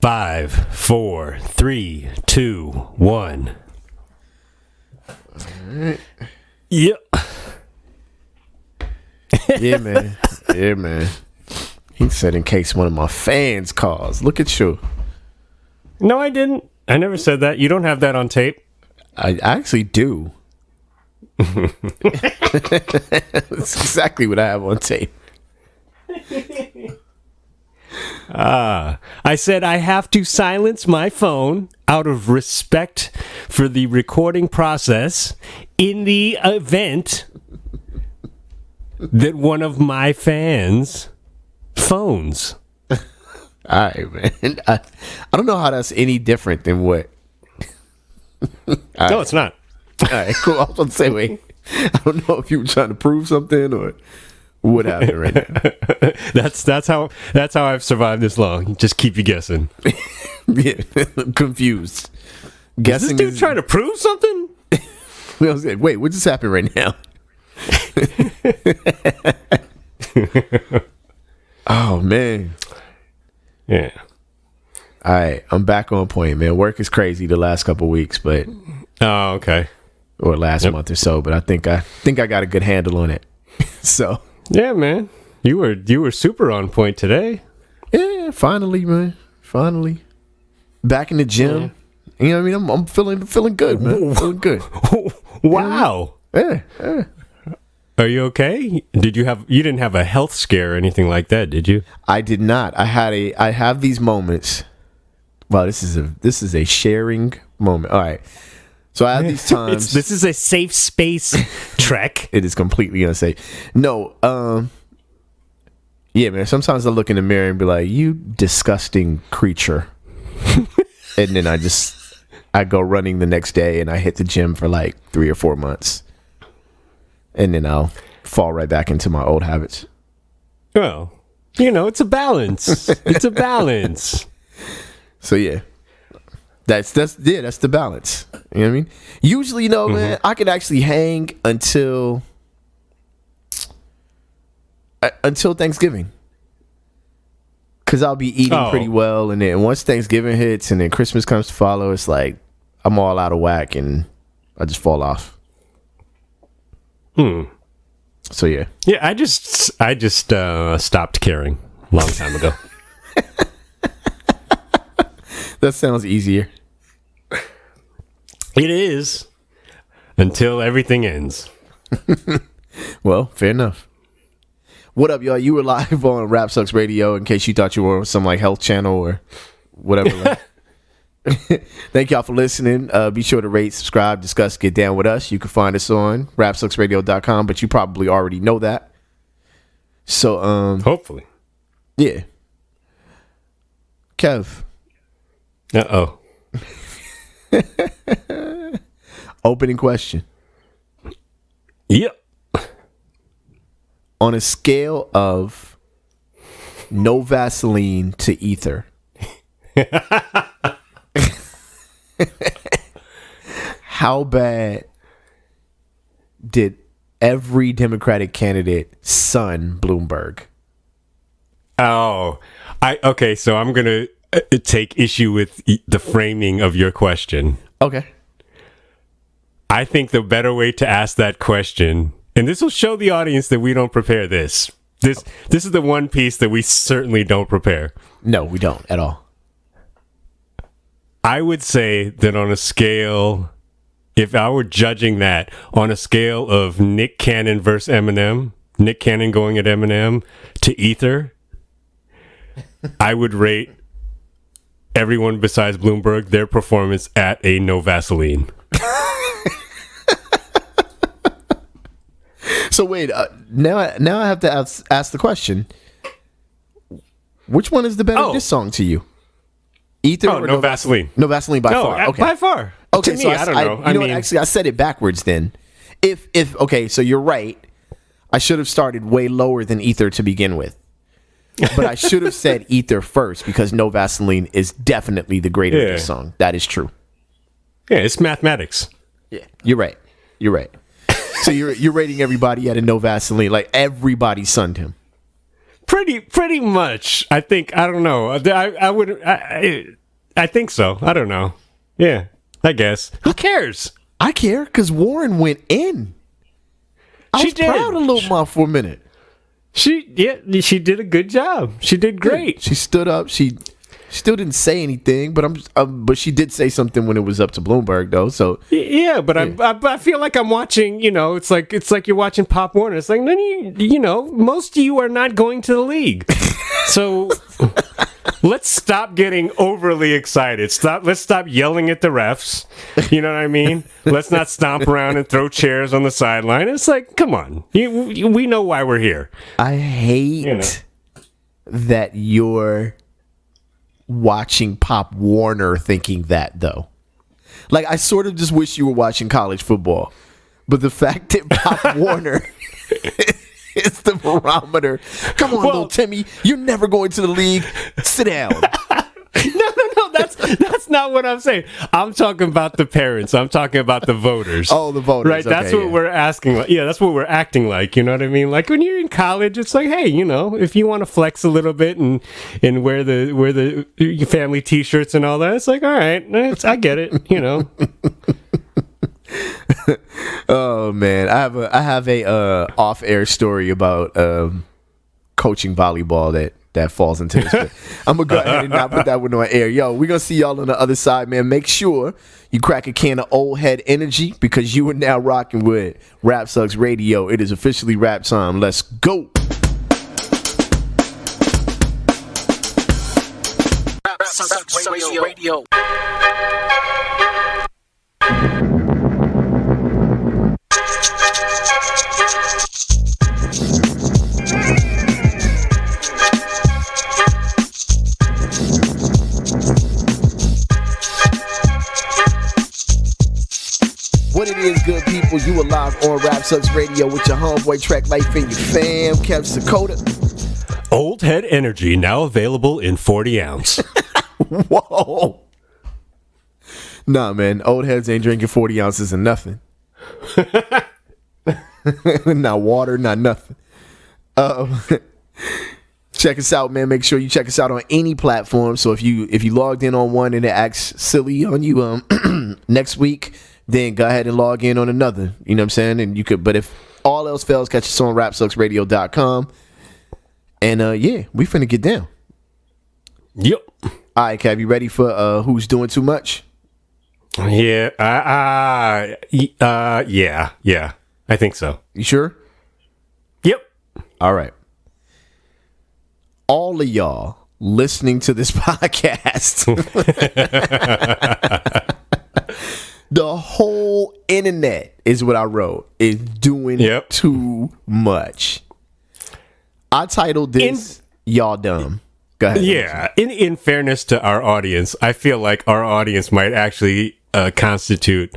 5, 4, 3, 2, 1. Right. Yep. Yeah, man. Yeah, man. He said in case one of my fans calls. Look at you. No, I didn't. I never said that. You don't have that on tape. I actually do. That's exactly what I have on tape. I said I have to silence my phone out of respect for the recording process in the event that one of my fans phones. All right, man. I don't know how that's any different than what. No, it's not. All right, cool. I was about to say, wait. I don't know if you were trying to prove something or what happened right now. That's how I've survived this long. Just keep you guessing. Yeah, I'm confused. Guessing. Is this dude trying to prove something? I was like, wait, what just happened right now? Oh man. Yeah. All right, I'm back on point, man. Work is crazy the last couple of weeks, but oh, okay. Or last month or so, but I think I got a good handle on it. So yeah, man, you were super on point today. Yeah, finally, man. Finally, back in the gym. Yeah. You know what I mean? I'm feeling good, man. Feeling good. Wow. Yeah. Are you okay? You didn't have a health scare or anything like that, did you? I did not. I have these moments. Wow, this is a sharing moment. All right. So I have these times. This is a safe space, Trek. It is completely unsafe. No, yeah, man. Sometimes I look in the mirror and be like, "You disgusting creature," and then I go running the next day and I hit the gym for like 3 or 4 months, and then I'll fall right back into my old habits. Well, it's a balance. It's a balance. So yeah. That's the balance. You know what I mean? Usually, man, I could actually hang until Thanksgiving, because I'll be eating pretty well, and then once Thanksgiving hits and then Christmas comes to follow, it's like I'm all out of whack and I just fall off. So yeah. Yeah, I just stopped caring a long time ago. That sounds easier. It is, until everything ends. Well, fair enough. What up, y'all? You were live on Rap Sucks Radio, in case you thought you were on some like health channel or whatever. Thank y'all for listening. Be sure to rate, subscribe, discuss, get down with us. You can find us on rapsucksradio.com, but you probably already know that. So hopefully. Yeah. Kev. Uh-oh. Opening question. Yep. On a scale of no Vaseline to ether, how bad did every Democratic candidate son Bloomberg? Oh, okay. So I'm gonna take issue with the framing of your question. Okay. I think the better way to ask that question, and this will show the audience that we don't prepare this. This is the one piece that we certainly don't prepare. No, we don't at all. I would say that on a scale, if I were judging that on a scale of Nick Cannon versus Eminem, Nick Cannon going at Eminem to Ether, I would rate everyone besides Bloomberg their performance at a no Vaseline. So wait, now I have to ask the question: which one is the better diss song to you? Ether or no Vaseline? No Vaseline by far. Okay, by far. Okay, to me, so I don't know. Actually, I said it backwards. Then, if okay, so you're right. I should have started way lower than Ether to begin with, but I should have said Ether first because No Vaseline is definitely the greater diss song. That is true. Yeah, it's mathematics. Yeah, you're right. You're right. So you're rating everybody at a no Vaseline, like everybody sunned him. Pretty much. I think. I don't know. I would. I think so. I don't know. Yeah. I guess. Who cares? I care because Warren went in. I was proud of Little Mom for a minute. She did a good job. She did great. She stood up. She still didn't say anything, but she did say something when it was up to Bloomberg, though. So yeah, but yeah. I feel like I'm watching. It's like you're watching Pop Warner. It's like most of you are not going to the league, so let's stop getting overly excited. Let's stop yelling at the refs. You know what I mean? Let's not stomp around and throw chairs on the sideline. It's like, come on, we know why we're here. I hate that you're watching Pop Warner thinking that, though. Like, I sort of just wish you were watching college football, but the fact that Pop Warner is the barometer. Come on, little Timmy, you're never going to the league. Sit down. No, that's not what I'm saying. I'm talking about the parents. I'm talking about the voters. Oh, the voters. Right, that's what we're asking. That's what we're acting like. You know what I mean? Like when you're in college, it's like, hey, if you want to flex a little bit and wear the family T-shirts and all that, it's like, all right, I get it. Oh man, I have a off-air story about coaching volleyball that falls into this. But I'm gonna go ahead and not put that one on air. Yo, we're gonna see y'all on the other side, man. Make sure you crack a can of Old Head Energy because you are now rocking with Rap Sucks Radio. It is officially rap time. Let's go. Rap Sucks Radio. What it is, good people, you are live on Rap Sucks Radio with your homeboy Track Life and your fam, Kev Sakota. Old Head Energy, now available in 40 ounce. Whoa. Nah, man, old heads ain't drinking 40 ounces of nothing. Not water, not nothing. Check us out, man. Make sure you check us out on any platform. So if you logged in on one and it acts silly on you next week, then go ahead and log in on another. You know what I'm saying? And you could, but if all else fails, catch us on rapsucksradio.com. And yeah, we finna get down. Yep. All right, Kev, you ready for who's doing too much? Yeah. Yeah. I think so. You sure? Yep. All right. All of y'all listening to this podcast, the whole internet is what I wrote, is doing too much. I titled this Y'all Dumb. Go ahead. Yeah. In fairness to our audience, I feel like our audience might actually constitute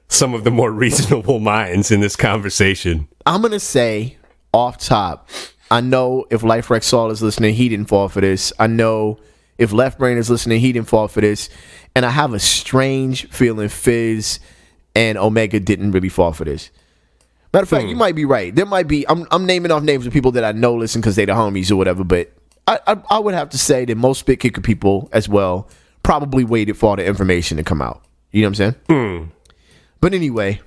some of the more reasonable minds in this conversation. I'm going to say off top, I know if Life Rex Saul is listening, he didn't fall for this. I know if Left Brain is listening, he didn't fall for this. And I have a strange feeling Fizz and Omega didn't really fall for this. Matter of fact, you might be right. There might be, I'm naming off names of people that I know listen because they the homies or whatever, but I would have to say that most Spit Kicker people as well probably waited for all the information to come out. You know what I'm saying? But anyway,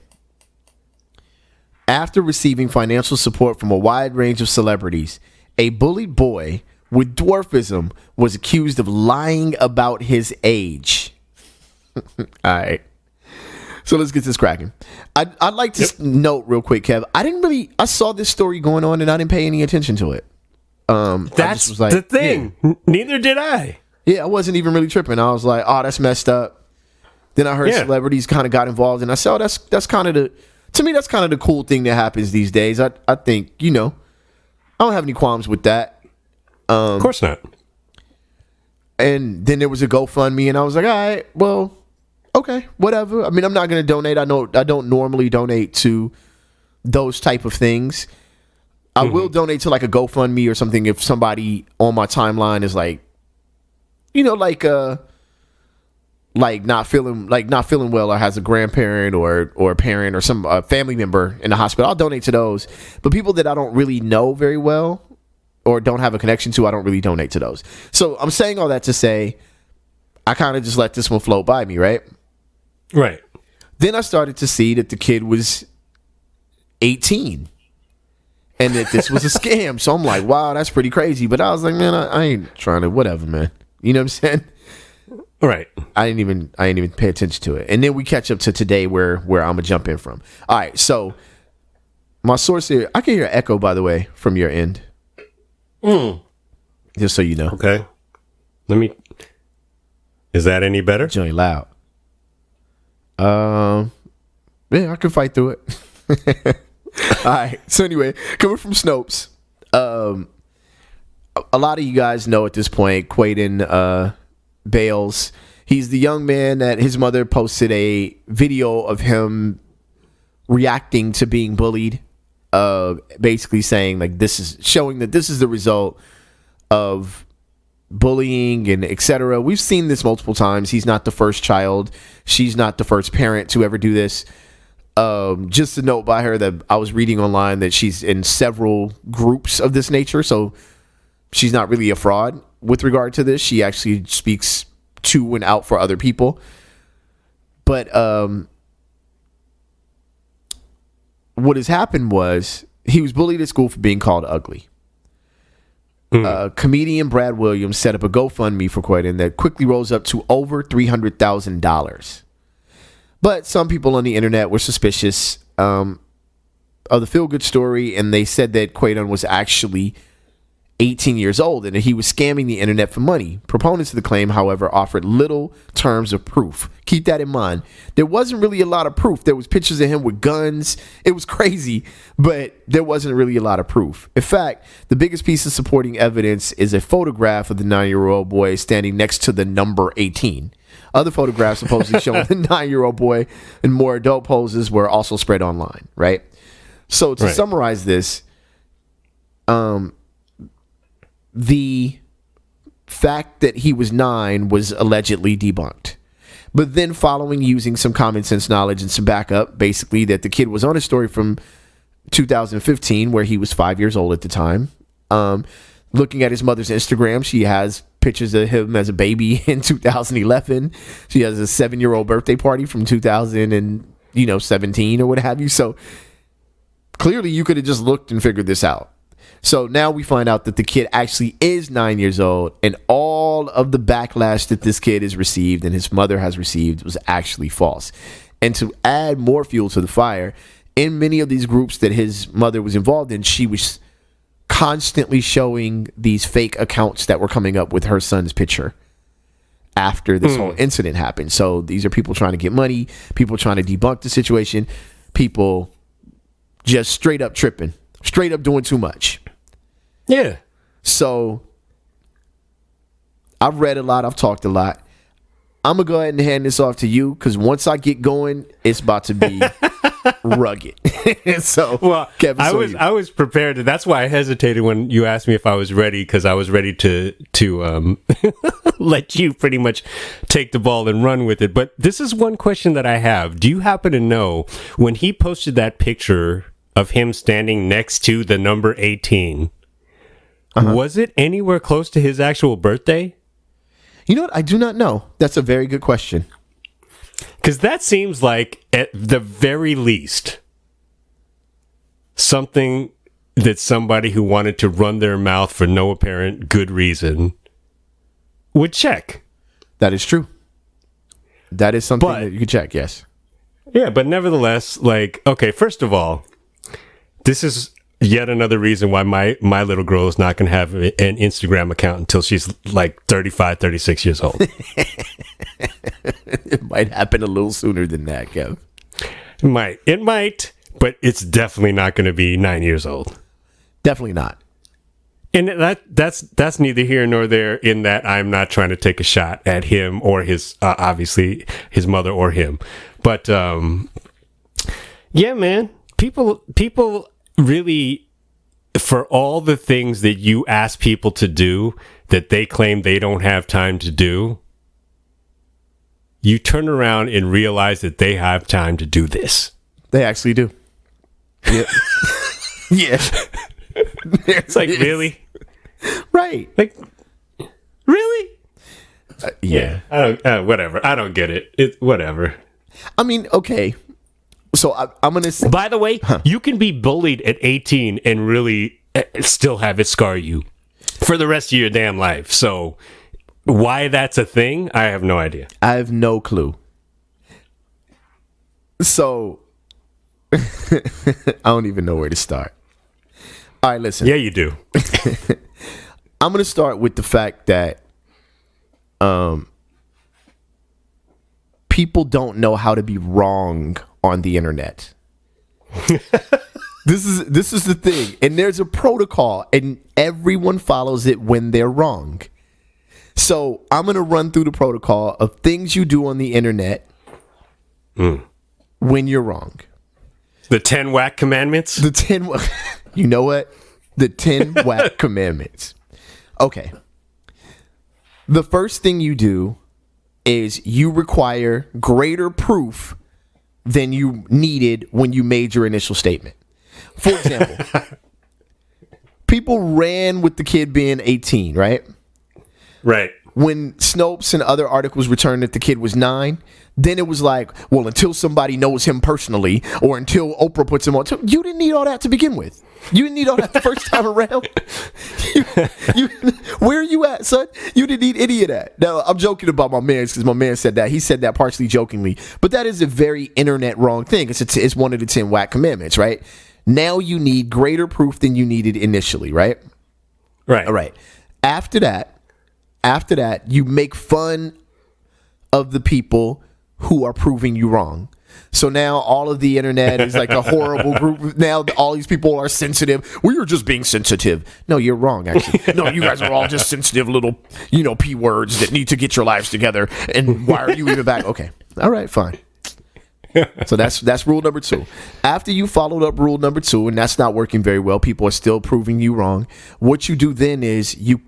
after receiving financial support from a wide range of celebrities, a bullied boy with dwarfism was accused of lying about his age. All right. So let's get this cracking. I'd like to note real quick, Kev. I saw this story going on and I didn't pay any attention to it. That's the thing. Yeah. Neither did I. Yeah, I wasn't even really tripping. I was like, oh, that's messed up. Then I heard celebrities kind of got involved, and I said, oh, that's kind of the cool thing that happens these days. I think, I don't have any qualms with that. Of course not. And then there was a GoFundMe, and I was like, all right, well, okay, whatever. I mean, I'm not going to donate. I know I don't normally donate to those type of things. I will donate to like a GoFundMe or something if somebody on my timeline is like, not feeling well or has a grandparent or a parent or some family member in the hospital. I'll donate to those. But people that I don't really know very well or don't have a connection to, I don't really donate to those. So I'm saying all that to say, I kind of just let this one float by me, right? Right. Then I started to see that the kid was 18 and that this was a scam. So I'm like, wow, that's pretty crazy. But I was like, man, I ain't trying to, whatever, man. You know what I'm saying? Right. I didn't even pay attention to it. And then we catch up to today where I'm gonna jump in from. All right, so my source here, I can hear echo, by the way, from your end. Just so you know. Okay. Is that any better? It's really loud. Yeah, I can fight through it. All right. So anyway, coming from Snopes, a lot of you guys know at this point, Quaden Bales. He's the young man that his mother posted a video of him reacting to being bullied. Basically saying like this is showing that this is the result of bullying and etc. We've seen this multiple times. He's not the first child. She's not the first parent to ever do this. Just a note by her that I was reading online that she's in several groups of this nature. So she's not really a fraud with regard to this. She actually speaks to and out for other people. But what has happened was he was bullied at school for being called ugly. Comedian Brad Williams set up a GoFundMe for Quaden that quickly rose up to over $300,000. But some people on the internet were suspicious of the feel-good story, and they said that Quaden was actually 18 years old and that he was scamming the internet for money. Proponents of the claim, however, offered little terms of proof. Keep that in mind. There wasn't really a lot of proof. There was pictures of him with guns. It was crazy, but there wasn't really a lot of proof. In fact, the biggest piece of supporting evidence is a photograph of the 9-year-old boy standing next to the number 18. Other photographs supposedly showing the 9-year-old boy in more adult poses were also spread online, right? So to summarize this, the fact that he was 9 was allegedly debunked. But then following using some common sense knowledge and some backup, basically that the kid was on a story from 2015 where he was 5 years old at the time. Looking at his mother's Instagram, she has pictures of him as a baby in 2011. She has a 7-year-old birthday party from 2017 or what have you. So clearly you could have just looked and figured this out. So now we find out that the kid actually is 9 years old, and all of the backlash that this kid has received and his mother has received was actually false. And to add more fuel to the fire, in many of these groups that his mother was involved in, she was constantly showing these fake accounts that were coming up with her son's picture after this whole incident happened. So these are people trying to get money, people trying to debunk the situation, people just straight up tripping, straight up doing too much. Yeah. So I've read a lot. I've talked a lot. I'm going to go ahead and hand this off to you because once I get going, it's about to be rugged. So, well, Kevin, I was prepared. That's why I hesitated when you asked me if I was ready, because I was ready to let you pretty much take the ball and run with it. But this is one question that I have. Do you happen to know when he posted that picture of him standing next to the number 18, was it anywhere close to his actual birthday? You know what? I do not know. That's a very good question. Because that seems like, at the very least, something that somebody who wanted to run their mouth for no apparent good reason would check. That is true. That is something that you can check, yes. Yeah, but nevertheless, like, okay, first of all, this is yet another reason why my little girl is not going to have an Instagram account until she's like 35, 36 years old. It might happen a little sooner than that, Kev. It might, but it's definitely not going to be 9 years old. Definitely not. And that's neither here nor there, in that I'm not trying to take a shot at him or his, obviously his mother or him. But, yeah, man, people really, for all the things that you ask people to do that they claim they don't have time to do, you turn around and realize that they have time to do this. They actually do. Yep. Yeah. It's like, really? Right. Like, really? Yeah. I don't. Whatever. I don't get it. It whatever. I mean, okay. So I'm gonna. By the way, you can be bullied at 18 and really still have it scar you for the rest of your damn life. So why that's a thing, I have no idea. I have no clue. So I don't even know where to start. All right, listen. Yeah, you do. I'm gonna start with the fact that people don't know how to be wrong on the internet. This is the thing, and there's a protocol, and everyone follows it when they're wrong. So I'm gonna run through the protocol of things you do on the internet when you're wrong. The 10 whack commandments. The 10. You know what? The 10 whack commandments. Okay. The first thing you do is you require greater proof than you needed when you made your initial statement. For example, people ran with the kid being 18, right? Right. When Snopes and other articles returned that the kid was 9, then it was like, well, until somebody knows him personally or until Oprah puts him on. You didn't need all that to begin with. You didn't need all that the first time around. Where are you at, son? You didn't need any of that. Now, I'm joking about my man because my man said that. He said that partially jokingly. But that is a very internet wrong thing. It's one of the 10 whack commandments, right? Now you need greater proof than you needed initially, right? Right. All right. After that, you make fun of the people who are proving you wrong. So now all of the internet is like a horrible group. Now all these people are sensitive. Well, you're just being sensitive. No, you're wrong, actually. No, you guys are all just sensitive little, P words that need to get your lives together. And why are you even back? Okay. All right, fine. So that's rule number 2. After you followed up rule number 2, and that's not working very well, people are still proving you wrong. What you do then is you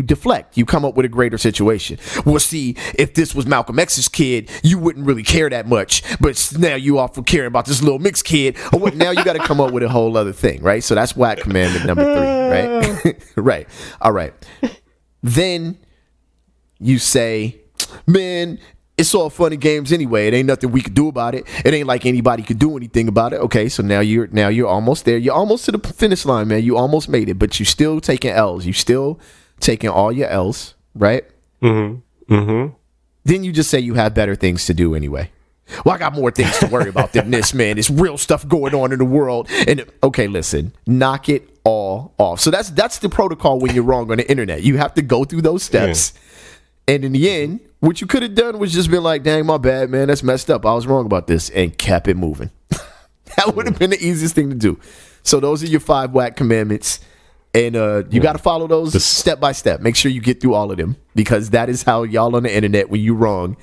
deflect. You come up with a greater situation. Well, see, if this was Malcolm X's kid, you wouldn't really care that much. But now you often care about this little mixed kid. Or what? Now you got to come up with a whole other thing, right? So that's whack commandment number 3, right? Right. All right. Then you say, man, it's all fun and games anyway. It ain't nothing we could do about it. It ain't like anybody could do anything about it. Okay, so now you're almost there. You're almost to the finish line, man. You almost made it, but you still taking L's. You still taking all your L's, right? Mm-hmm. Mm-hmm. Then you just say you have better things to do anyway. Well, I got more things to worry about than this, man. There's real stuff going on in the world. And okay, listen, knock it all off. So that's the protocol when you're wrong on the internet. You have to go through those steps. Yeah. And in the end, what you could have done was just been like, dang, my bad, man. That's messed up. I was wrong about this, and kept it moving. That would have been the easiest thing to do. So those are your 5 whack commandments. And you got to follow those step by step. Make sure you get through all of them, because that is how y'all on the internet, when you wrong,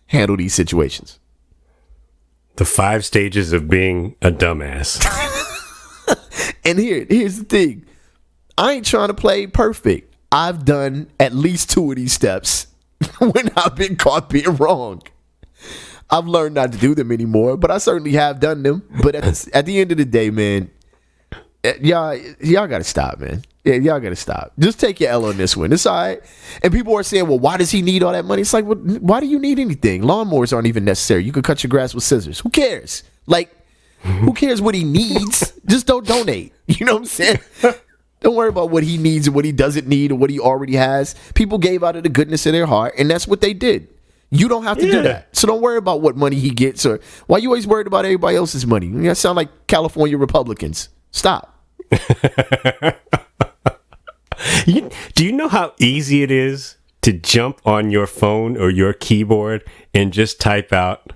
handle these situations. The 5 stages of being a dumbass. And here's the thing. I ain't trying to play perfect. I've done at least 2 of these steps when I've been caught being wrong. I've learned not to do them anymore, but I certainly have done them. But at the end of the day, man, y'all got to stop, man. Yeah, y'all got to stop. Just take your L on this one. It's all right. And people are saying, well, why does he need all that money? It's like, well, why do you need anything? Lawnmowers aren't even necessary. You can cut your grass with scissors. Who cares? Like, who cares what he needs? Just don't donate. You know what I'm saying? Don't worry about what he needs and what he doesn't need or what he already has. People gave out of the goodness of their heart, and that's what they did. You don't have to do that. So don't worry about what money he gets, or why you always worried about everybody else's money. You sound like California Republicans. Stop. Do you know how easy it is to jump on your phone or your keyboard and just type out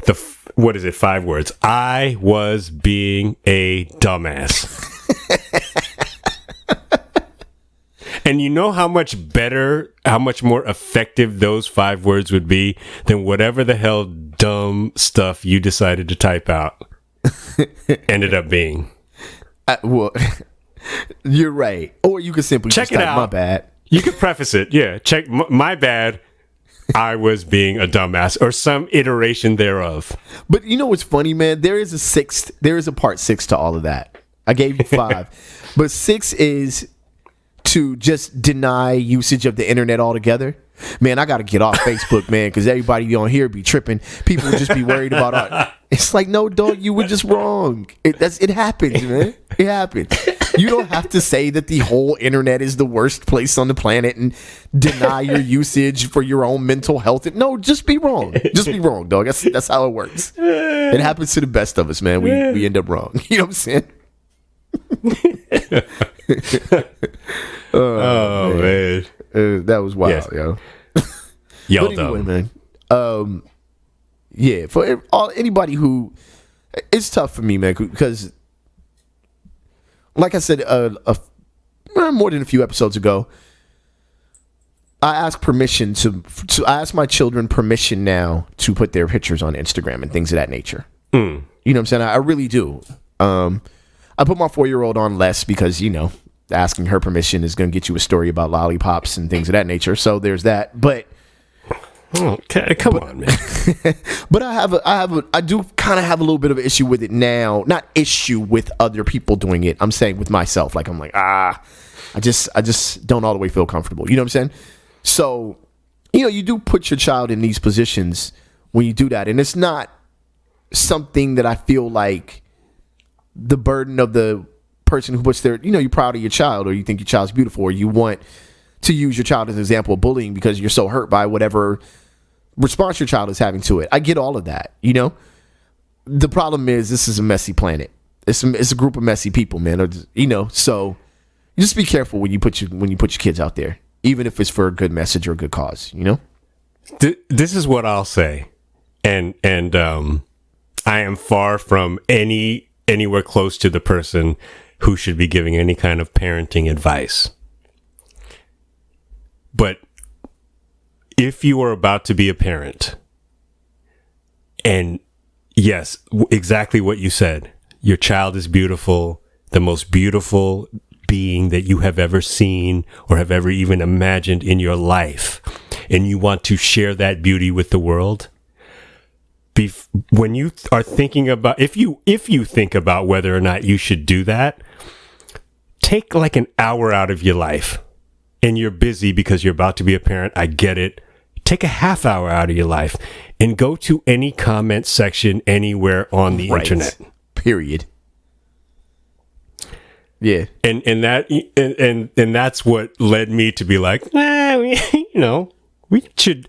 the 5 words? I was being a dumbass. And you know how much more effective those 5 words would be than whatever the hell dumb stuff you decided to type out ended up being. Well, you're right. Or you could simply check just it type, out. my bad. You could preface it. Yeah. Check my bad. I was being a dumbass, or some iteration thereof. But you know what's funny, man? There is a part 6 to all of that. I gave you 5. But 6 is to just deny usage of the internet altogether. Man, I got to get off Facebook, man, because everybody on here be tripping. People would just be worried about it's like, no, dog, you were just wrong. It happens, man. It happens. You don't have to say that the whole internet is the worst place on the planet and deny your usage for your own mental health. No, just be wrong. Just be wrong, dog. That's how it works. It happens to the best of us, man. We end up wrong. You know what I'm saying? Man. That was wild, yo. Yo, but anyway, man. Yeah, for anybody who, it's tough for me, man, because, like I said, more than a few episodes ago, I ask permission I ask my children permission now to put their pictures on Instagram and things of that nature. You know what I'm saying? I really do. I put my 4-year-old on less because, asking her permission is going to get you a story about lollipops and things of that nature. So there's that. But okay, come on, man. But I do kind of have a little bit of an issue with it now. Not issue with other people doing it. I'm saying with myself. Like, I'm like, I just don't all the way feel comfortable. You know what I'm saying? So, you do put your child in these positions when you do that. And it's not something that I feel like the burden of the person who puts their, you're proud of your child, or you think your child's beautiful, or you want to use your child as an example of bullying because you're so hurt by whatever response your child is having to it. I get all of that. The problem is this is a messy planet. It's a group of messy people, man. So just be careful when you put your kids out there, even if it's for a good message or a good cause. This is what I'll say, and I am far from anywhere close to the person who should be giving any kind of parenting advice. But if you are about to be a parent, and yes, exactly what you said, your child is beautiful, the most beautiful being that you have ever seen or have ever even imagined in your life, and you want to share that beauty with the world, when you are thinking about, if you think about whether or not you should do that, take like an hour out of your life, and you're busy because you're about to be a parent. I get it. Take a half hour out of your life and go to any comment section anywhere on the internet. Period. Yeah. And that's what led me to be like, we should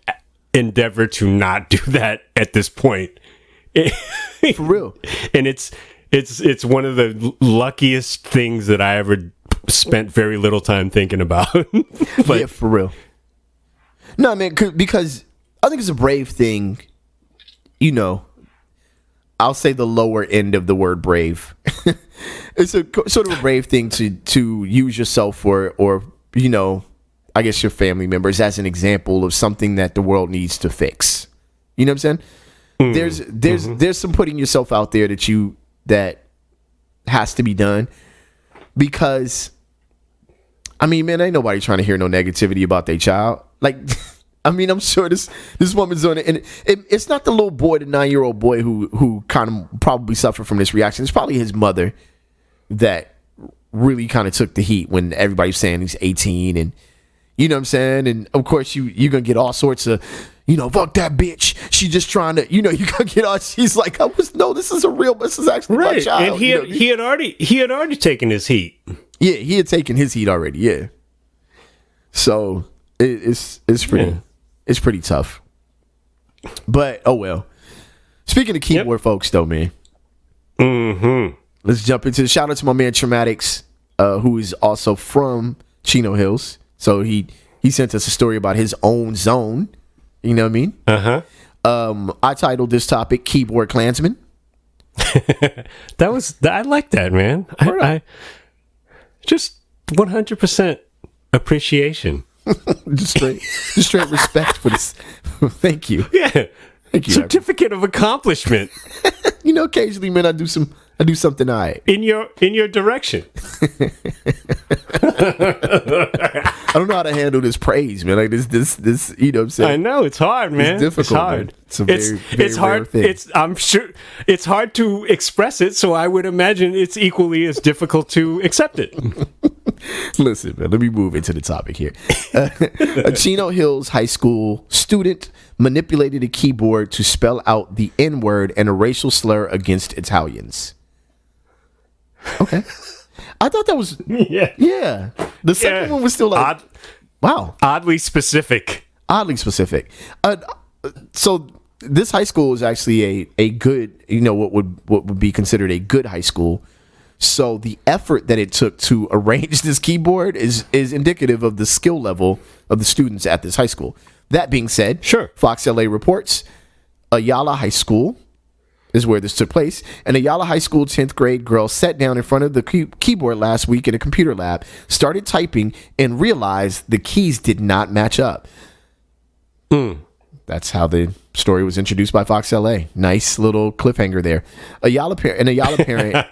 endeavor to not do that at this point. For real. And it's one of the luckiest things that I ever spent very little time thinking about. But yeah, for real. No, man, because I think it's a brave thing. I'll say the lower end of the word brave. It's a sort of a brave thing to use yourself or I guess your family members as an example of something that the world needs to fix. You know what I'm saying? There's some putting yourself out there that has to be done, because man, ain't nobody trying to hear no negativity about their child. Like, I'm sure this woman's on it, and it's not the little boy, the 9-year-old boy who kind of probably suffered from this reaction. It's probably his mother that really kind of took the heat when everybody's saying he's 18, and you know what I'm saying? And of course you're gonna get all sorts of, fuck that bitch. She just trying to, you're gonna get all, she's like, this is actually my child. And he had already taken his heat. Yeah, he had taken his heat already, yeah. So it's pretty tough. But oh well. Speaking of keyboard folks though, man. Let's jump into the shout out to my man Traumatics, who is also from Chino Hills. So he sent us a story about his own zone. You know what I mean? I titled this topic Keyboard Klansmen. I like that, man. I just 100% appreciation. just straight respect for this. Thank you. Yeah. Thank you. Certificate of accomplishment. Occasionally, man, I do something all right. In your direction. I don't know how to handle this praise, man. Like this, you know what I'm saying? I know, it's hard, man. It's difficult. It's hard. Man. It's a very hard. rare thing. I'm sure it's hard to express it, so I would imagine it's equally as difficult to accept it. Listen, man, let me move into the topic here. A Chino Hills High School student manipulated a keyboard to spell out the N-word and a racial slur against Italians. Okay. I thought that was... Yeah. The second one was still like... Wow. Oddly specific. So this high school is actually a good, what would be considered a good high school. So the effort that it took to arrange this keyboard is indicative of the skill level of the students at this high school. That being said, sure. Fox LA reports Ayala High School is where this took place. An Ayala High School 10th grade girl sat down in front of the keyboard last week in a computer lab, started typing, and realized the keys did not match up. That's how the story was introduced by Fox LA. Nice little cliffhanger there. An Ayala parent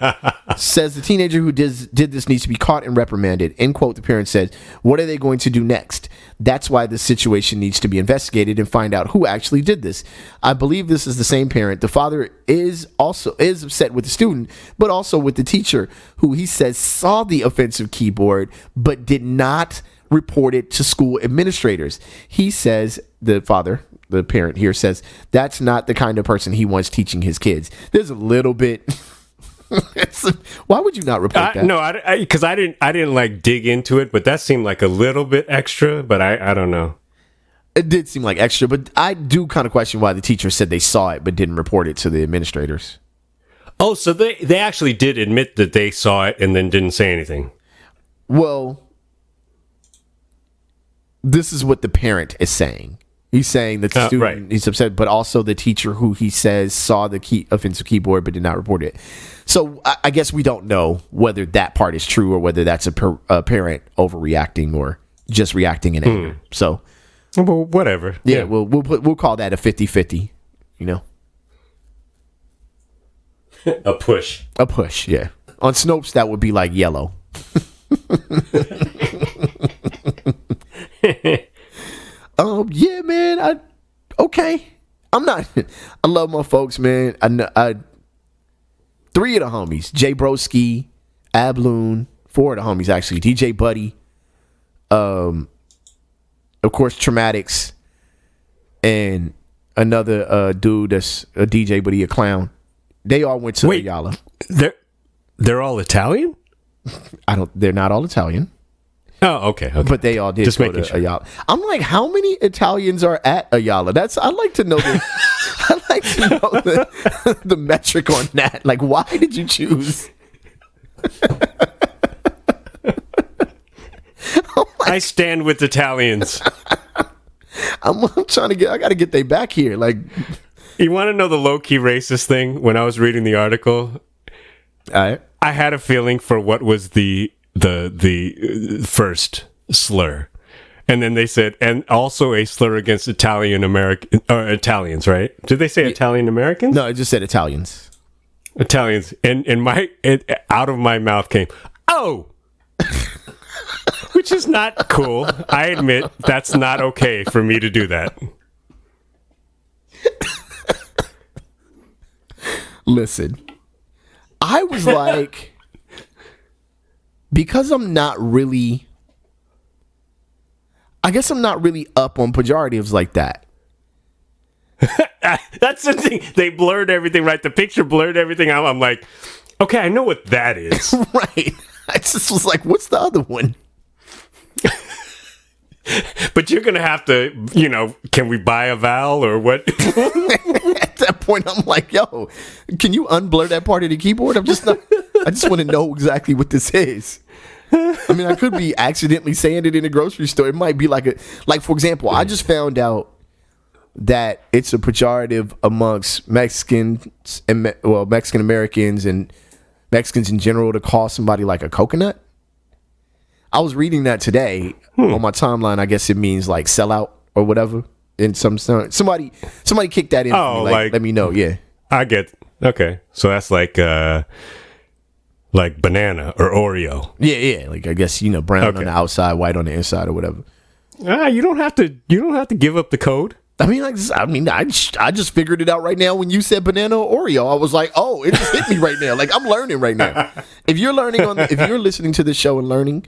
says the teenager who did this needs to be caught and reprimanded. End quote. The parent said, "What are they going to do next? That's why this situation needs to be investigated and find out who actually did this." I believe this is the same parent. The father is upset with the student, but also with the teacher, who he says saw the offensive keyboard but did not report it to school administrators. He says, the parent here says, that's not the kind of person he wants teaching his kids. There's a little bit. Why would you not report that? No, because I didn't like dig into it, but that seemed like a little bit extra. But I don't know. It did seem like extra, but I do kind of question why the teacher said they saw it but didn't report it to the administrators. Oh, so they actually did admit that they saw it and then didn't say anything. Well, this is what the parent is saying. He's saying that the student is upset, but also the teacher who he says saw the offensive keyboard but did not report it. So I guess we don't know whether that part is true or whether that's a parent overreacting or just reacting in anger. So, well, whatever. Yeah, we'll call that a 50-50, A push. A push, yeah. On Snopes, that would be like yellow. Yeah, man. Okay. I'm not. I love my folks, man. I three of the homies: Jay Broski, Abloon. Four of the homies actually: DJ Buddy, of course, Traumatics, and another dude that's a DJ, but he a clown. They all went to Ayala. They're all Italian? They're not all Italian. Oh, okay. But they all did go to Ayala. I'm like, how many Italians are at Ayala? I'd like to know the metric on that. Like, why did you choose? I stand with Italians. I'm trying to I got to get they back here. Like, you want to know the low-key racist thing? When I was reading the article, I had a feeling for what was the first slur, and then they said, and also a slur against Italians, right? Did they say Italian Americans? No, it just said Italians. And out of my mouth came, "Oh," which is not cool. I admit that's not okay for me to do that. Listen, I was like, because I'm not really, I guess I'm not really up on pejoratives like that. That's the thing. They blurred everything, right? The picture blurred everything out. I'm like, okay, I know what that is. Right. I just was like, what's the other one? But you're going to have to, can we buy a vowel or what? At that point, I'm like, yo, can you unblur that part of the keyboard? I just want to know exactly what this is. I mean, I could be accidentally saying it in a grocery store. It might be like for example, I just found out that it's a pejorative amongst Mexicans and Mexican Americans and Mexicans in general to call somebody like a coconut. I was reading that today on my timeline. I guess it means like sellout or whatever. In somebody kicked that in for me. Like, let me know. Yeah, I get. Okay, so that's like banana or Oreo. Yeah. Like, I guess brown on the outside, white on the inside, or whatever. You don't have to give up the code. I just figured it out right now when you said banana or Oreo. I was like, oh, it just hit me right now. Like, I'm learning right now. If you're listening to the show and learning,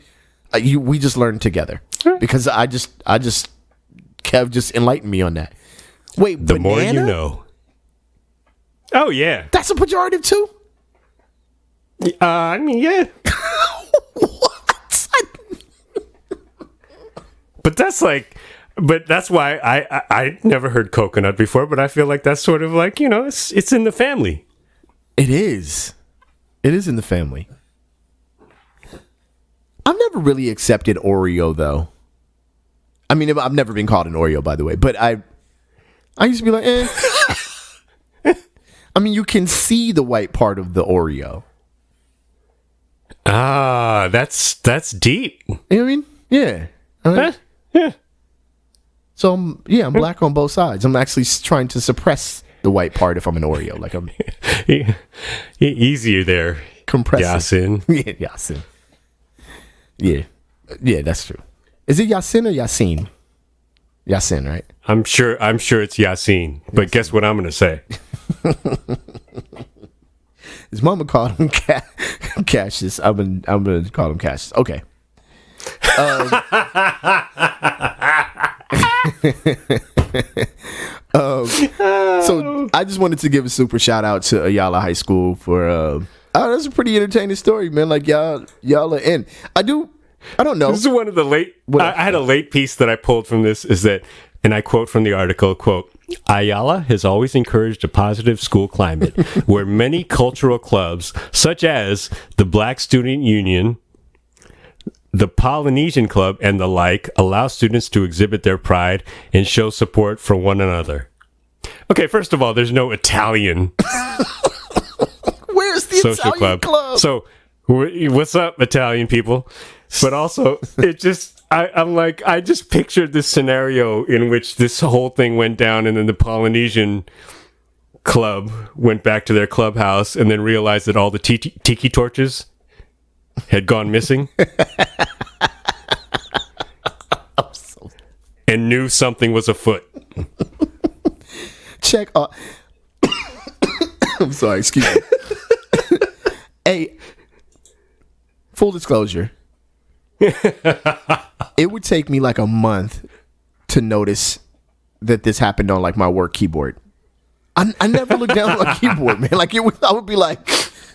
We just learned together because Kev just enlightened me on that. Wait, The banana? more you know. Oh, yeah. That's a pejorative too? I mean, yeah. What? But that's why I never heard coconut before, but I feel like that's sort of like, it's in the family. It is. It is in the family. I've never really accepted Oreo though. I mean, I've never been called an Oreo, by the way, but I used to be like, I mean, you can see the white part of the Oreo. Ah, that's deep. You know what I mean? Yeah. Yeah. So I'm black on both sides. I'm actually trying to suppress the white part if I'm an Oreo. Like I'm easier there. compressing. Yasin. Yeah, Yasin. Yeah. Yeah, that's true. Is it Yasin or Yasin? Yasin, right? I'm sure it's Yasin, but guess what I'm going to say? His mama called him Cassius. I'm gonna call him Cassius. Okay. So I just wanted to give a super shout out to Ayala High School for that's a pretty entertaining story, man. Like y'all are in. I don't know. This is one of the late. I had a late piece that I pulled from this. Is that, and I quote from the article, quote, Ayala has always encouraged a positive school climate where many cultural clubs, such as the Black Student Union, the Polynesian Club, and the like, allow students to exhibit their pride and show support for one another. Okay, first of all, there's no Italian Where's the social Italian club? So, what's up, Italian people? But also, it just... I'm like, I just pictured this scenario in which this whole thing went down and then the Polynesian club went back to their clubhouse and then realized that all the tiki torches had gone missing and knew something was afoot. Check. I'm sorry, excuse me. Hey, full disclosure. It would take me like a month to notice that this happened on like my work keyboard. I never looked down on my keyboard, man. Like I would be like,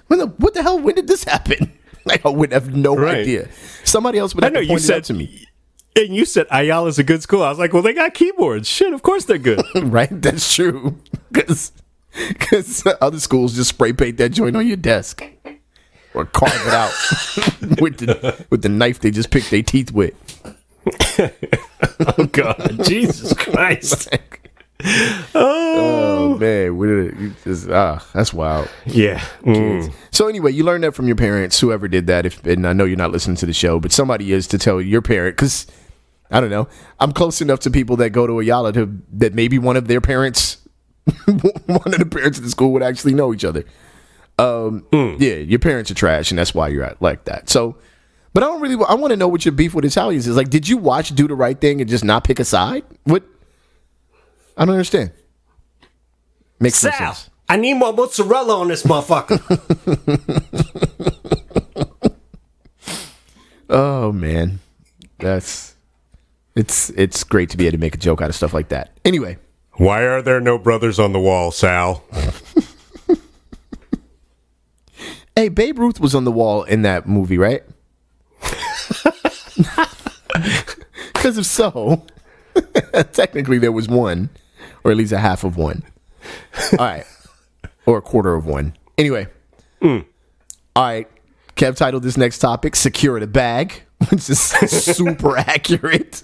what the hell? When did this happen? Like I would have no idea. Somebody else would have to point it out to me. And you said Ayala's a good school. I was like, well, they got keyboards. Shit, of course they're good. Right? That's true. Because other schools just spray paint that joint on your desk. Or carve it out with the knife they just picked their teeth with. Oh God, Jesus Christ! Oh man, that's wild. Yeah. So anyway, you learned that from your parents, whoever did that. And I know you're not listening to the show, but somebody is to tell your parent, because I don't know. I'm close enough to people that go to Ayala that maybe one of their parents, one of the parents of the school would actually know each other. Yeah, your parents are trash, and that's why you're like that. So, but I want to know what your beef with Italians is. Like, did you watch Do the Right Thing and just not pick a side? What? I don't understand. Makes no sense. I need more mozzarella on this motherfucker. Oh man, it's great to be able to make a joke out of stuff like that. Anyway, why are there no brothers on the wall, Sal? Hey, Babe Ruth was on the wall in that movie, right? Because if so, technically there was one, or at least a half of one. All right. Or a quarter of one. Anyway. All right. Kev titled this next topic, Secure the Bag, which is super accurate.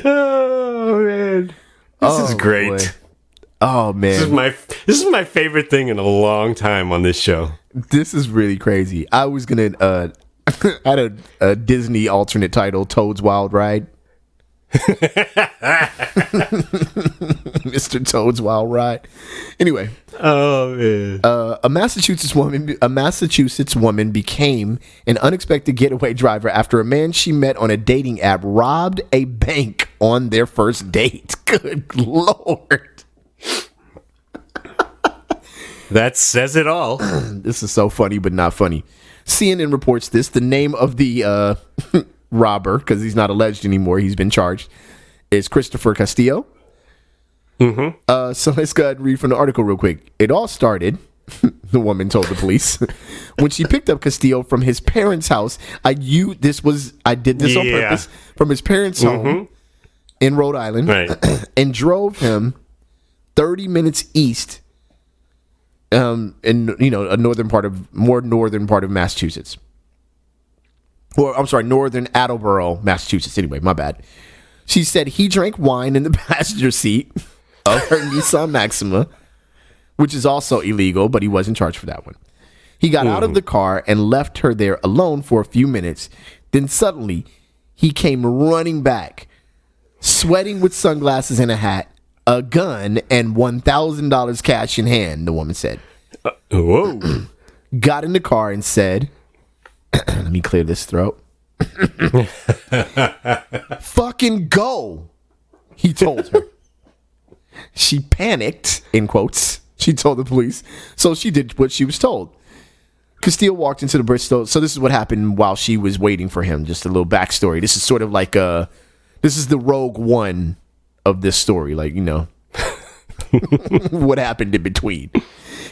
Oh, man. This is great. Boy. Oh, man. This is my favorite thing in a long time on this show. This is really crazy. I was going to... I had a Disney alternate title, Toad's Wild Ride. Mr. Toad's Wild Ride. Anyway. Oh, man. A Massachusetts woman became an unexpected getaway driver after a man she met on a dating app robbed a bank on their first date. Good Lord. That says it all. This is so funny, but not funny. CNN reports this. The name of the robber, because he's not alleged anymore, he's been charged, is Christopher Castillo. So let's go ahead and read from the article real quick. It all started, the woman told the police, when she picked up Castillo from his parents' house. I did this on purpose, from his parents' home in Rhode Island, and drove him 30 minutes east, in a more northern part of Massachusetts. Or I'm sorry, northern Attleboro, Massachusetts. Anyway, my bad. She said he drank wine in the passenger seat of her Nissan Maxima, which is also illegal, but he wasn't charged for that one. He got out of the car and left her there alone for a few minutes. Then suddenly, he came running back, sweating with sunglasses and a hat, a gun, and $1,000 cash in hand, the woman said. Whoa. Got in the car and said, let me clear this throat. Fucking go, he told her. She panicked, in quotes, she told the police, so she did what she was told. Castillo walked into the Bristol. So this is what happened while she was waiting for him. Just a little backstory. This is sort of like this is the Rogue One of this story. Like, what happened in between.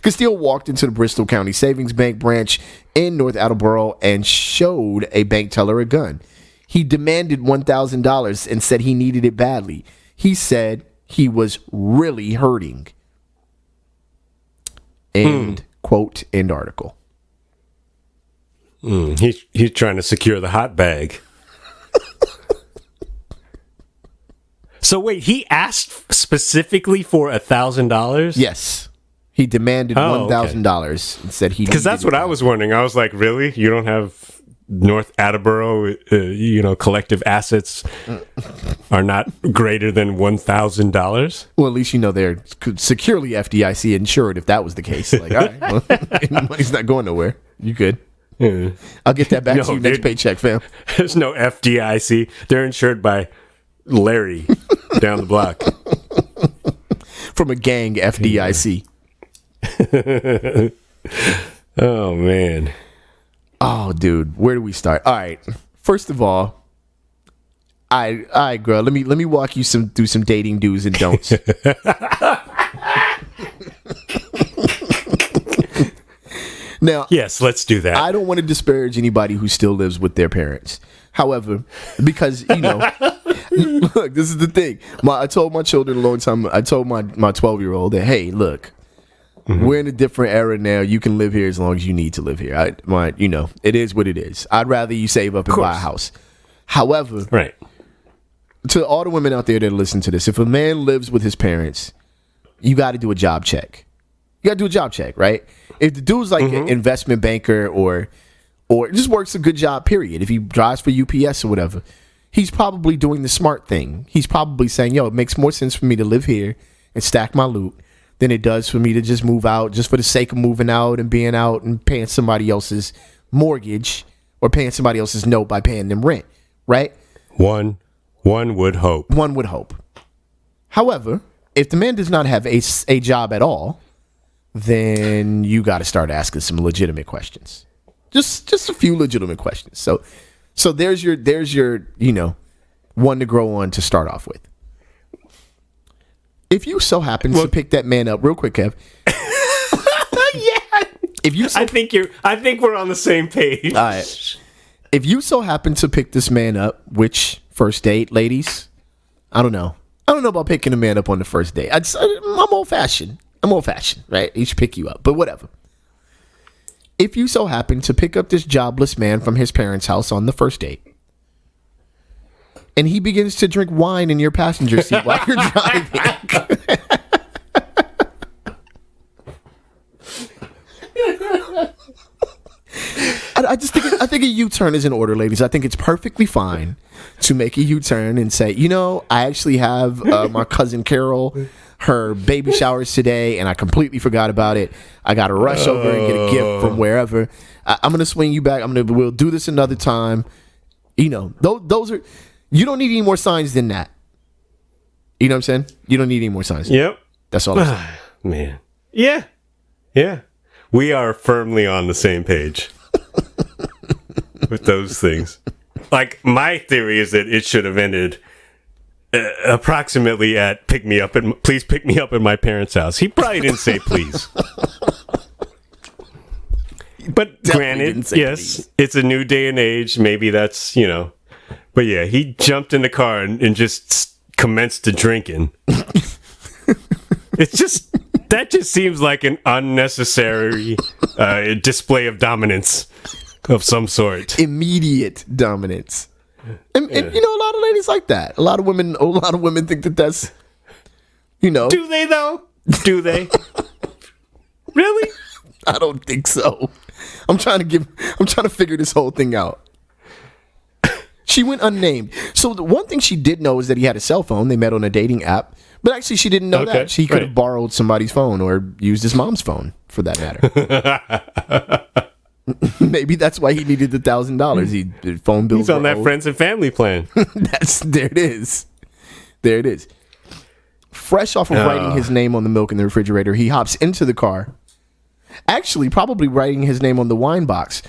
Castillo walked into the Bristol County Savings Bank branch in North Attleboro and showed a bank teller a gun. He demanded $1,000 and said he needed it badly. He said he was really hurting. End quote, end article. He's trying to secure the hot bag. So wait, he asked specifically for $1,000? Yes. He demanded $1,000 and said he, because that's what I was wondering. I was like, really? You don't have North Attleboro, collective assets are not greater than $1,000? Well, at least they're securely FDIC insured if that was the case. Like, all right, well, money's not going nowhere. You good. Yeah. I'll get that back to you next paycheck, fam. There's no FDIC. They're insured by Larry down the block. From a gang FDIC. Oh, man. Oh, dude, where do we start? All right. First of all, all right, girl. Let me walk you through some dating do's and don'ts. Now, yes, let's do that. I don't want to disparage anybody who still lives with their parents. However, because look, this is the thing. I told my children a long time. I told my 12-year-old that, hey, look. We're in a different era now. You can live here as long as you need to live here. It is what it is. I'd rather you save up and buy a house. However, right. To all the women out there that listen to this, if a man lives with his parents, you got to do a job check. You got to do a job check, right? If the dude's like an investment banker or just works a good job, period. If he drives for UPS or whatever, he's probably doing the smart thing. He's probably saying, it makes more sense for me to live here and stack my loot than it does for me to just move out just for the sake of moving out and being out and paying somebody else's mortgage or paying somebody else's note by paying them rent, right? One would hope. One would hope. However, if the man does not have a job at all, then you got to start asking some legitimate questions. Just a few legitimate questions. So there's your one to grow on to start off with. If you so happen to pick that man up, real quick, Kev. Yeah. I think we're on the same page. All right. If you so happen to pick this man up, which first date, ladies? I don't know about picking a man up on the first date. I'm old fashioned. Right? He should pick you up, but whatever. If you so happen to pick up this jobless man from his parents' house on the first date, and he begins to drink wine in your passenger seat while you're driving. I think a U-turn is in order, ladies. I think it's perfectly fine to make a U-turn and say, I actually have my cousin Carol, her baby showers today, and I completely forgot about it. I got to rush over and get a gift from wherever. I'm going to swing you back. We'll do this another time. Those are... You don't need any more signs than that. You know what I'm saying? You don't need any more signs. Yep. That's all I'm saying. Man. Yeah. Yeah. We are firmly on the same page with those things. Like, my theory is that it should have ended approximately at please pick me up at my parents' house. He probably didn't say please. But granted, yes, please. It's a new day and age. Maybe that's, But yeah, he jumped in the car and just commenced to drinking. That just seems like an unnecessary display of dominance of some sort. Immediate dominance. And a lot of ladies like that. A lot of women think that that's, Do they though? Do they? Really? I don't think so. I'm trying to figure this whole thing out. She went unnamed. So the one thing she did know is that he had a cell phone. They met on a dating app. But actually, she didn't know that. She could have borrowed somebody's phone or used his mom's phone, for that matter. Maybe that's why he needed the $1,000. Phone bills. He's on that friends and family plan. There it is. There it is. Fresh off of writing his name on the milk in the refrigerator, he hops into the car. Actually, probably writing his name on the wine box.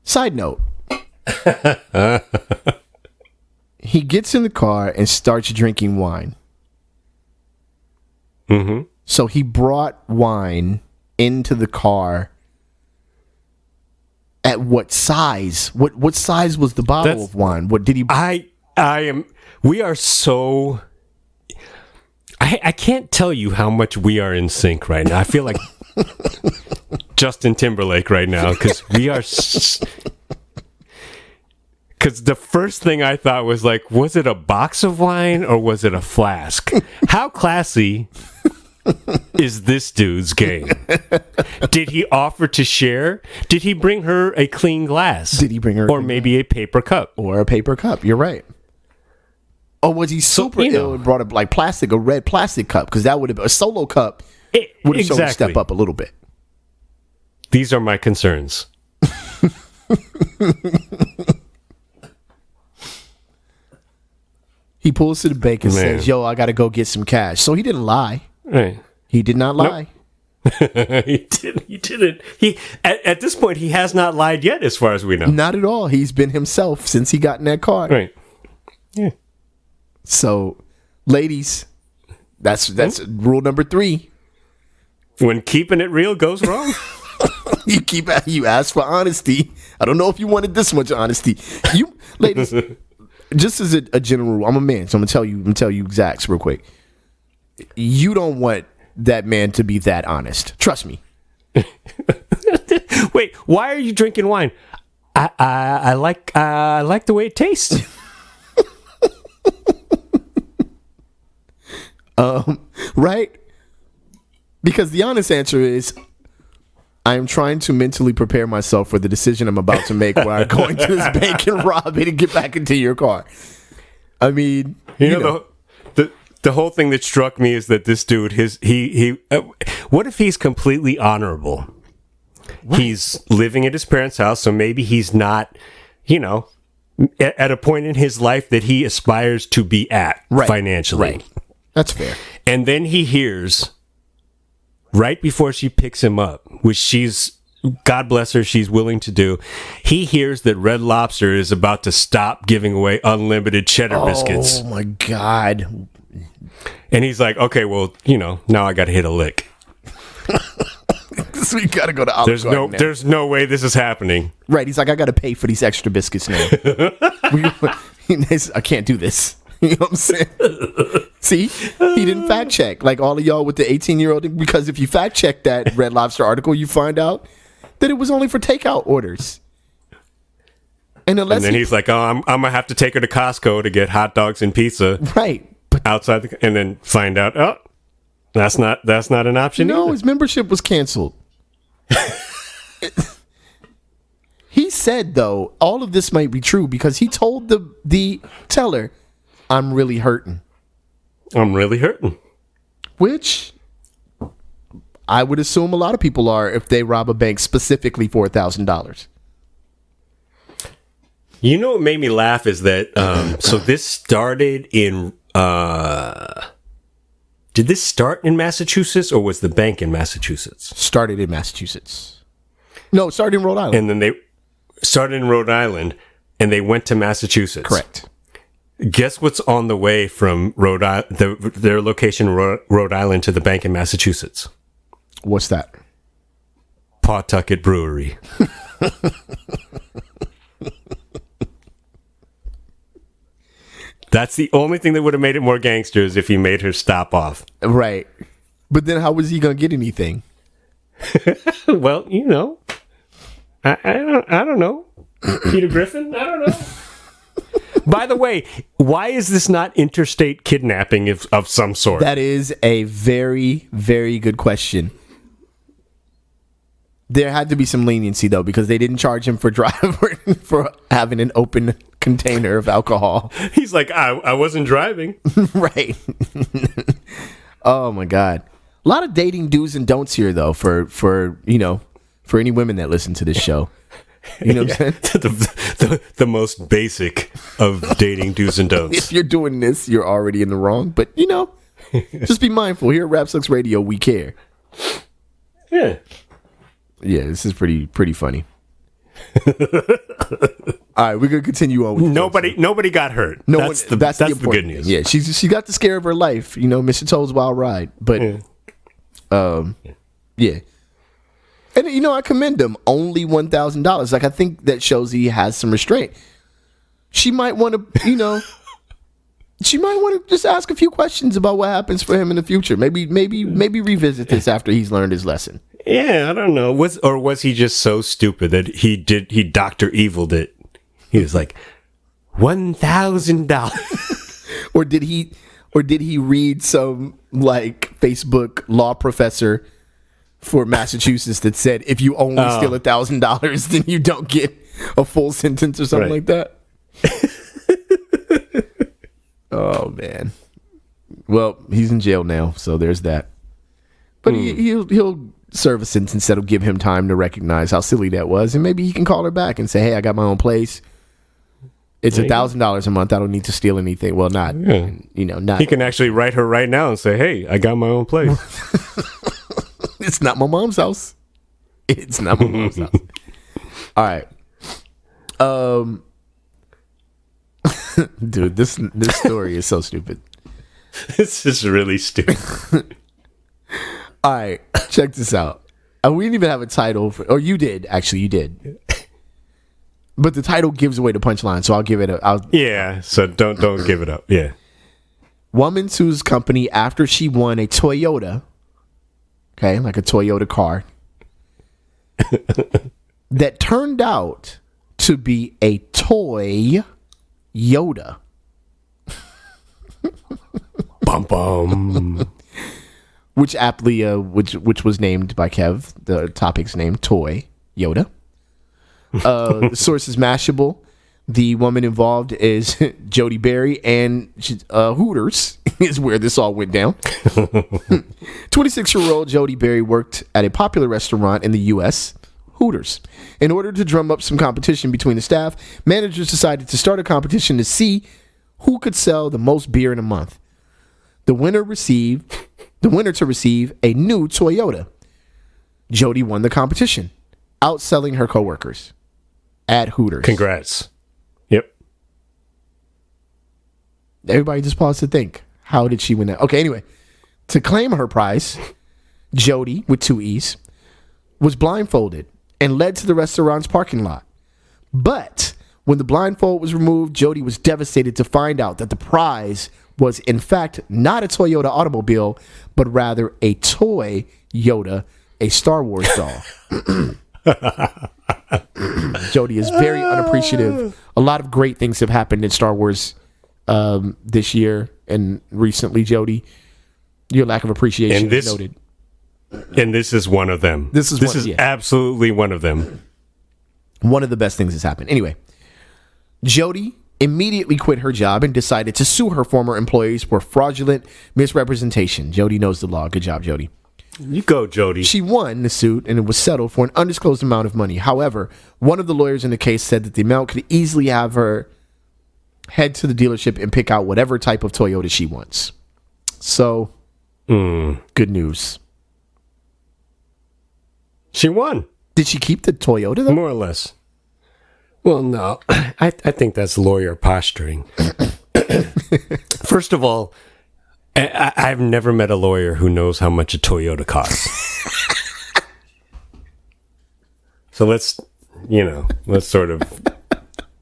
Side note. He gets in the car and starts drinking wine. Mm-hmm. So he brought wine into the car. At what size? What size was the bottle of wine? What did he? We are so. I can't tell you how much we are in sync right now. I feel like Justin Timberlake right now because we are. Because the first thing I thought was like, was it a box of wine or was it a flask? How classy is this dude's game? Did he offer to share? Did he bring her a clean glass? Did he bring her, or maybe a paper cup? Or a paper cup? You're right. Or was he super ill and brought a a red plastic cup? Because that would have been a solo cup. Would have shown a step up a little bit. These are my concerns. He pulls to the bank and says, "Yo, I got to go get some cash." So he didn't lie. Right. He did not lie. Nope. He didn't. He at this point he has not lied yet, as far as we know. Not at all. He's been himself since he got in that car. Right. Yeah. So, ladies, that's rule number 3. When keeping it real goes wrong, you ask for honesty. I don't know if you wanted this much honesty. You ladies, just as a general rule, I'm a man, so I'm gonna tell you exacts real quick. You don't want that man to be that honest. Trust me. Wait, why are you drinking wine? I like the way it tastes. Right? Because the honest answer is, I am trying to mentally prepare myself for the decision I'm about to make, where I'm going to this bank and rob it and get back into your car. I mean, you know. The whole thing that struck me is that this dude, what if he's completely honorable? Right. He's living at his parents' house, so maybe he's not, at a point in his life that he aspires to be at financially. Right. That's fair. And then he hears, right before she picks him up, which she's, God bless her, she's willing to do, he hears that Red Lobster is about to stop giving away unlimited cheddar biscuits. Oh, my God. And he's like, okay, well, now I got to hit a lick. So we got to go to Olive Garden now. There's no way this is happening. Right. He's like, I got to pay for these extra biscuits now. I can't do this. You know what I'm saying? See, he didn't fact check like all of y'all with the 18-year-old. Because if you fact check that Red Lobster article, you find out that it was only for takeout orders. And then he's like, oh, I'm gonna have to take her to Costco to get hot dogs and pizza. Right. Outside, and then find out, oh, that's not an option. No, either. His membership was canceled. He said, though, all of this might be true because he told the teller, I'm really hurting. Which I would assume a lot of people are if they rob a bank specifically for $1,000. You know what made me laugh is that so this started in Did this start in Massachusetts or was the bank in Massachusetts? Started in Massachusetts. No, it started in Rhode Island. And then they started in Rhode Island and they went to Massachusetts. Correct. Guess what's on the way from their location in Rhode Island to the bank in Massachusetts? What's that? Pawtucket Brewery. That's the only thing that would have made it more gangsters if he made her stop off. Right. But then how was he going to get anything? Well, you know, I don't know. Peter Griffin? I don't know. By the way, why is this not interstate kidnapping of some sort? That is a very, very good question. There had to be some leniency, though, because they didn't charge him for for having an open container of alcohol. He's like, I wasn't driving. Right. Oh, my God. A lot of dating do's and don'ts here, though, for any women that listen to this show. You know what I'm saying? The most basic of dating do's and don'ts. If you're doing this, you're already in the wrong. But, just be mindful. Here at Rap Sucks Radio, we care. Yeah. Yeah, this is pretty funny. All right, we're gonna continue on with nobody got hurt. That's the good news. Yeah, she got the scare of her life. Mr. Toad's Wild Ride. But yeah. And I commend him. Only $1,000. Like, I think that shows he has some restraint. She might want to, she might want to just ask a few questions about what happens for him in the future. Maybe revisit this after he's learned his lesson. Yeah, I don't know. Was he just so stupid that he Dr. Evil'd it? He was like, $1,000. Or did he read some like Facebook law professor for Massachusetts that said if you only steal $1,000, then you don't get a full sentence or something like that? Oh man. Well, he's in jail now, so there's that. But he'll serve a sentence that'll give him time to recognize how silly that was, and maybe he can call her back and say, "Hey, I got my own place. It's $1,000 a month. I don't need to steal anything." Well, not. He can actually write her right now and say, "Hey, I got my own place." It's not my mom's house. It's not my mom's house. All right. Dude, this story is so stupid. This is really stupid. All right, check this out. We didn't even have a title or you did. Actually, you did. But the title gives away the punchline, so I'll give it yeah, so don't give it up. Yeah. Woman sues company after she won a Toyota. Okay, like a Toyota car. That turned out to be a toy Yoda. Bum bum. Which aptly, which was named by Kev, the topic's name, Toy Yoda. The source is Mashable. The woman involved is Jody Berry, and Hooters is where this all went down. 26-year-old Jody Berry worked at a popular restaurant in the U.S., Hooters. In order to drum up some competition between the staff, managers decided to start a competition to see who could sell the most beer in a month. The winner to receive a new Toyota. Jody won the competition, outselling her coworkers at Hooters. Congrats. Yep. Everybody just paused to think. How did she win that? Okay, anyway. To claim her prize, Jody, with 2 E's, was blindfolded and led to the restaurant's parking lot. But when the blindfold was removed, Jody was devastated to find out that the prize was, in fact, not a Toyota automobile, but rather a toy Yoda, a Star Wars doll. Jody is very unappreciative. A lot of great things have happened in Star Wars this year and recently, Jody. Your lack of appreciation is noted. And this is one of them. This is absolutely one of them. One of the best things has happened. Anyway, Jody immediately quit her job and decided to sue her former employees for fraudulent misrepresentation. Jody knows the law. Good job, Jody. You go, Jody. She won the suit and it was settled for an undisclosed amount of money. However, one of the lawyers in the case said that the amount could easily have her head to the dealership and pick out whatever type of Toyota she wants. So, Good news. She won. Did she keep the Toyota, though? More or less. Well, no. I think that's lawyer posturing. First of all, I've never met a lawyer who knows how much a Toyota costs. So let's sort of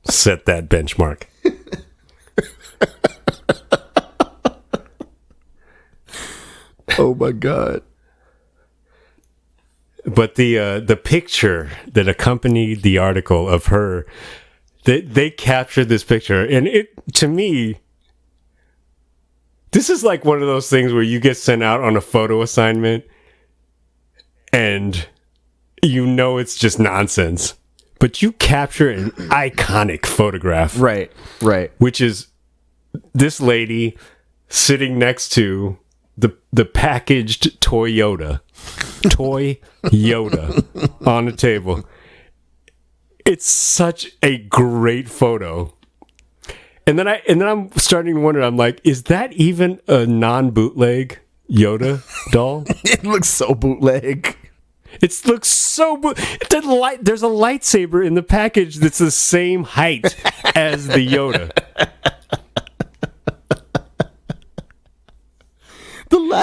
set that benchmark. Oh my God. But the picture that accompanied the article of her, they captured this picture, and it, to me, this is like one of those things where you get sent out on a photo assignment and you know it's just nonsense, but you capture an iconic photograph. Right. Which is this lady sitting next to the packaged Toy Yoda on the table. It's such a great photo. And then I'm starting to wonder, I'm like, is that even a non-bootleg Yoda doll? It looks so bootleg. It looks so there's a lightsaber in the package that's the same height as the Yoda.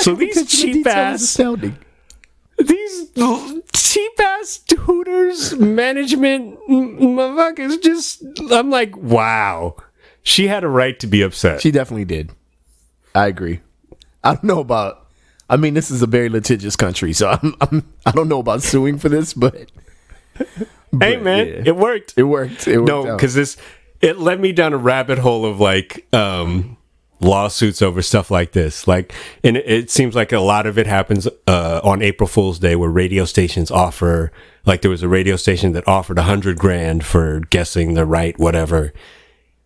So these cheap ass Hooters management motherfuckers just, I'm like, wow. She had a right to be upset. She definitely did. I agree. I don't know about, I mean, this is a very litigious country, so I don't know about suing for this, but hey man, yeah. It worked. It worked. No, because it led me down a rabbit hole of like lawsuits over stuff like this. Like, and it seems like a lot of it happens on April Fool's Day, where radio stations offer, like there was a radio station that offered $100,000 for guessing the right whatever,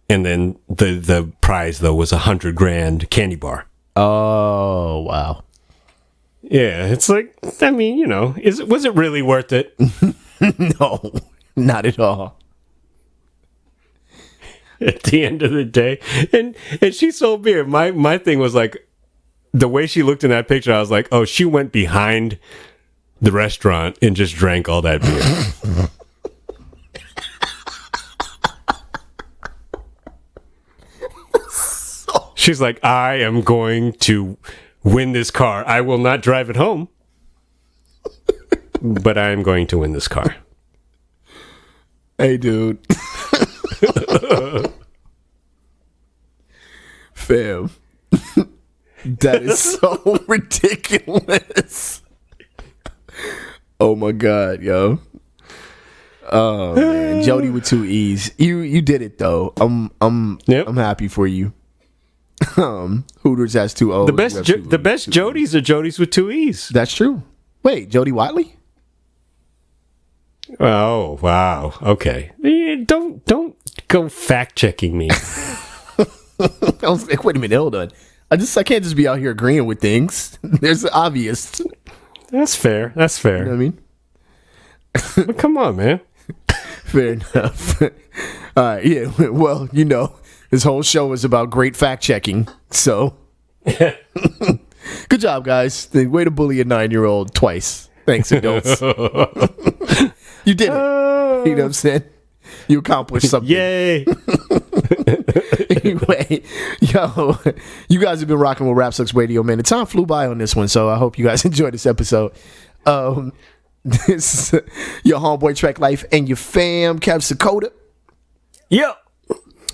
and then the prize though was $100,000 candy bar. Oh wow. Yeah, it's like, I mean, was it really worth it? No, not at all. At the end of the day, and she sold beer. My thing was like, the way she looked in that picture, I was like, oh, she went behind the restaurant and just drank all that beer. She's like, I am going to win this car. I will not drive it home, but I am going to win this car. Hey, dude. Fam. That is so ridiculous. Oh my God, yo. Oh man, Jody with 2 E's. You did it though. I'm happy for you. Hooters has 2 O's. The best Jodies are Jodies with 2 E's. That's true. Wait, Jody Watley? Oh wow. Okay. Don't go fact checking me. I was like, wait a minute, hold on. I can't just be out here agreeing with things. There's obvious. That's fair. You know what I mean? But come on, man. Fair enough. All right, yeah. Well, this whole show is about great fact checking. So, good job, guys. Way to bully a 9-year-old twice. Thanks, adults. You did it. You know what I'm saying? You accomplished something. Yay. Anyway, yo, you guys have been rocking with Rap Sucks Radio, man. The time flew by on this one, so I hope you guys enjoyed this episode. This is your homeboy Trek Life and your fam, Kev Sakota.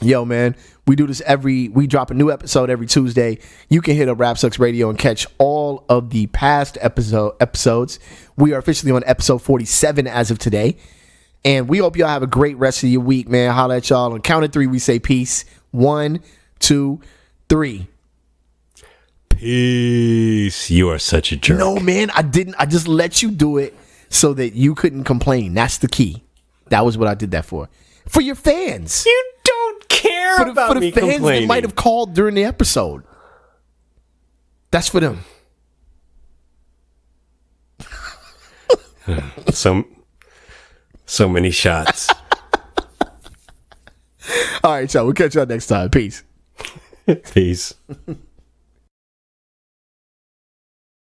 Yo, man, we do this we drop a new episode every Tuesday. You can hit up Rap Sucks Radio and catch all of the past episodes. We are officially on episode 47 as of today. And we hope y'all have a great rest of your week, man. Holla at y'all. On count of 3, we say peace. 1, 2, 3. Peace. You are such a jerk. No, man, I didn't. I just let you do it so that you couldn't complain. That's the key. That was what I did that for. For your fans. You don't care about me complaining. For the fans that might have called during the episode. That's for them. So many shots. All right, y'all. We'll catch y'all next time. Peace. Peace.